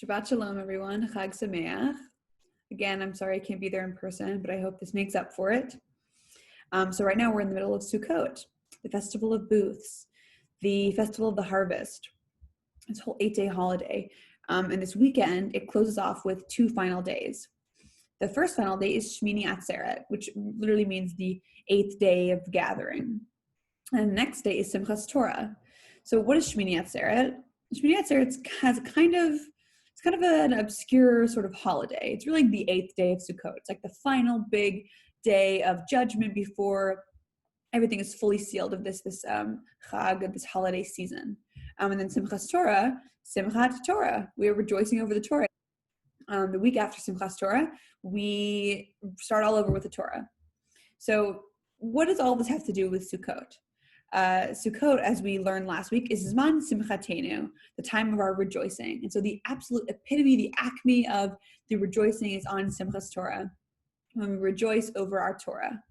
Shabbat Shalom, everyone. Chag Sameach. Again, I'm sorry I can't be there in person, but I hope this makes up for it. So right now we're in the middle of Sukkot, the Festival of Booths, the Festival of the Harvest, this whole 8-day holiday. And this weekend, it closes off with 2 final days. The first final day is Shmini Atzeret, which literally means the 8th day of gathering. And the next day is Simchat Torah. So what is Shmini Atzeret? Shmini Atzeret has kind of an obscure sort of holiday. It's really the 8th day of Sukkot. It's like the final big day of judgment before everything is fully sealed of this Chag, of this holiday season. And then Simchat Torah. We are rejoicing over the Torah. The week after Simchat Torah, we start all over with the Torah. So what does all this have to do with Sukkot? Sukkot, as we learned last week, is Zman Simchatenu, the time of our rejoicing. And so the absolute epitome, the acme of the rejoicing is on Simchat Torah, when we rejoice over our Torah.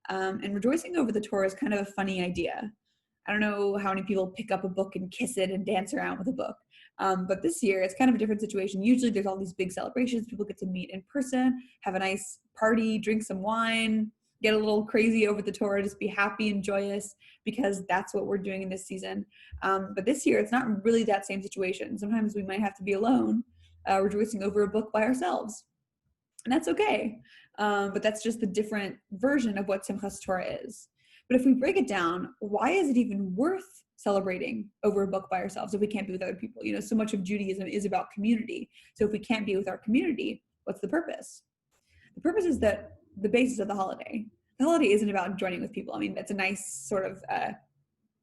And rejoicing over the Torah is kind of a funny idea. I don't know how many people pick up a book and kiss it and dance around with a book. But this year, it's kind of a different situation. Usually there's all these big celebrations. People get to meet in person, have a nice party, drink some wine, get a little crazy over the Torah, just be happy and joyous, because that's what we're doing in this season. But this year, it's not really that same situation. Sometimes we might have to be alone, rejoicing over a book by ourselves. And that's okay. But that's just the different version of what Simchat Torah is. But if we break it down, why is it even worth celebrating over a book by ourselves if we can't be with other people? You know, so much of Judaism is about community. So if we can't be with our community, what's the purpose? The purpose is that the basis of the holiday. The holiday isn't about joining with people. I mean, that's a nice sort of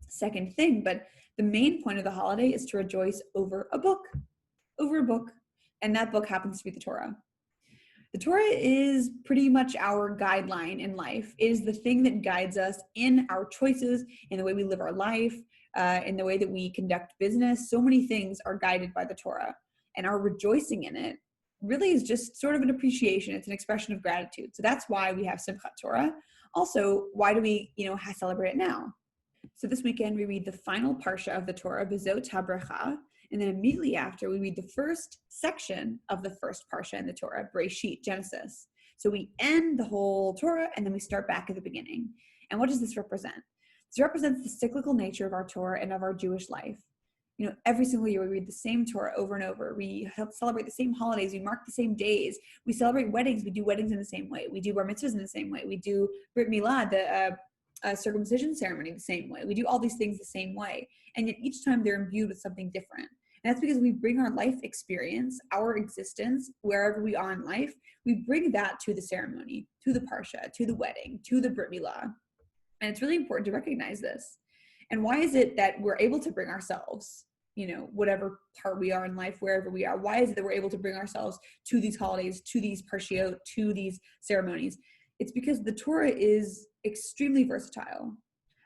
second thing, but the main point of the holiday is to rejoice over a book, and that book happens to be the Torah. The Torah is pretty much our guideline in life. It is the thing that guides us in our choices, in the way we live our life, in the way that we conduct business. So many things are guided by the Torah, and our rejoicing in it really is just sort of an appreciation. It's an expression of gratitude. So that's why we have Simchat Torah. Also, why do we, celebrate it now? So this weekend we read the final parsha of the Torah, Bezot haBerakhah, and then immediately after we read the first section of the first parsha in the Torah, Bereshit, Genesis. So we end the whole Torah and then we start back at the beginning. And what does this represent? This represents the cyclical nature of our Torah and of our Jewish life. Every single year we read the same Torah over and over. We celebrate the same holidays. We mark the same days. We celebrate weddings. We do weddings in the same way. We do bar mitzvahs in the same way. We do Brit Milah, the circumcision ceremony, the same way. We do all these things the same way. And yet each time they're imbued with something different. And that's because we bring our life experience, our existence, wherever we are in life, we bring that to the ceremony, to the parsha, to the wedding, to the Brit Milah. And it's really important to recognize this. And why is it that we're able to bring ourselves, whatever part we are in life, wherever we are, why is it that we're able to bring ourselves to these holidays, to these parshiot, to these ceremonies? It's because the Torah is extremely versatile.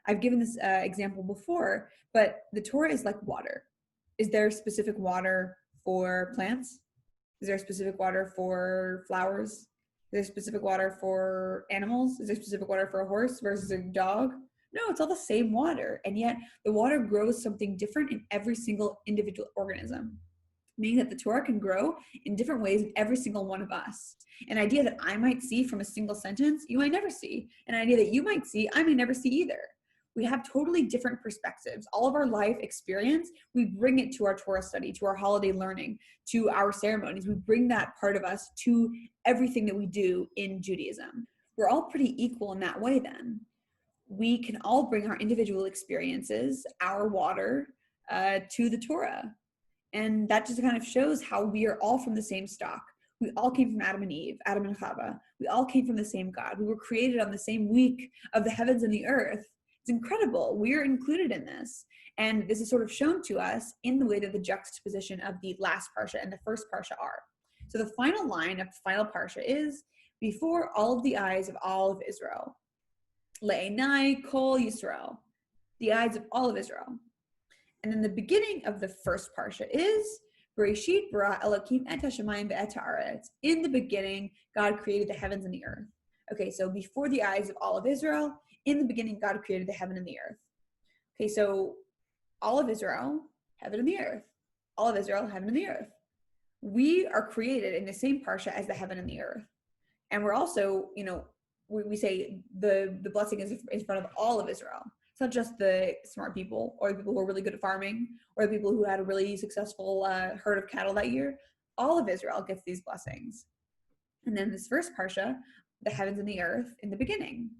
I've given this example before, but the Torah is like water. Is there specific water for plants? Is there specific water for flowers? Is there specific water for animals? Is there specific water for a horse versus a dog? No, it's all the same water. And yet the water grows something different in every single individual organism, meaning that the Torah can grow in different ways in every single one of us. An idea that I might see from a single sentence, you might never see. An idea that you might see, I may never see either. We have totally different perspectives. All of our life experience, we bring it to our Torah study, to our holiday learning, to our ceremonies. We bring that part of us to everything that we do in Judaism. We're all pretty equal in that way then. We can all bring our individual experiences, our water, to the Torah. And that just kind of shows how we are all from the same stock. We all came from Adam and Eve, Adam and Chava. We all came from the same God. We were created on the same week of the heavens and the earth. It's incredible. We're included in this. And this is sort of shown to us in the way that the juxtaposition of the last parsha and the first parsha are. So the final line of the final parsha is, before all of the eyes of all of Israel. Le'enai kol Yisrael, the eyes of all of Israel. And then the beginning of the first parsha is Bereshit bara Elokim et hashamayim ve'et haaretz. In the beginning, God created the heavens and the earth. Okay, so before the eyes of all of Israel, in the beginning, God created the heaven and the earth. Okay, so all of Israel, heaven and the earth. All of Israel, heaven and the earth. we are created in the same parsha as the heaven and the earth. And we're also, we say the blessing is in front of all of Israel. It's not just the smart people or the people who are really good at farming or the people who had a really successful herd of cattle that year. All of Israel gets these blessings. And then this first parsha, the heavens and the earth in the beginning.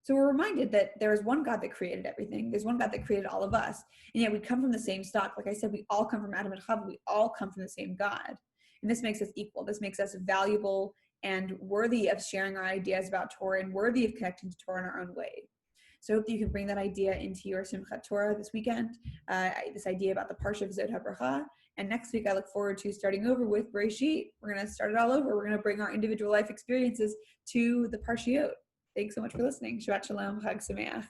So we're reminded that there is one God that created everything. There's one God that created all of us. And yet we come from the same stock. Like I said, we all come from Adam and Chava. We all come from the same God. And this makes us equal. This makes us valuable and worthy of sharing our ideas about Torah and worthy of connecting to Torah in our own way. So I hope that you can bring that idea into your Simchat Torah this weekend, this idea about the Parsha of haBerakhah. And next week, I look forward to starting over with Bereshit. We're going to start it all over. We're going to bring our individual life experiences to the Parshiot. Thanks so much for listening. Shabbat Shalom, Chag Sameach.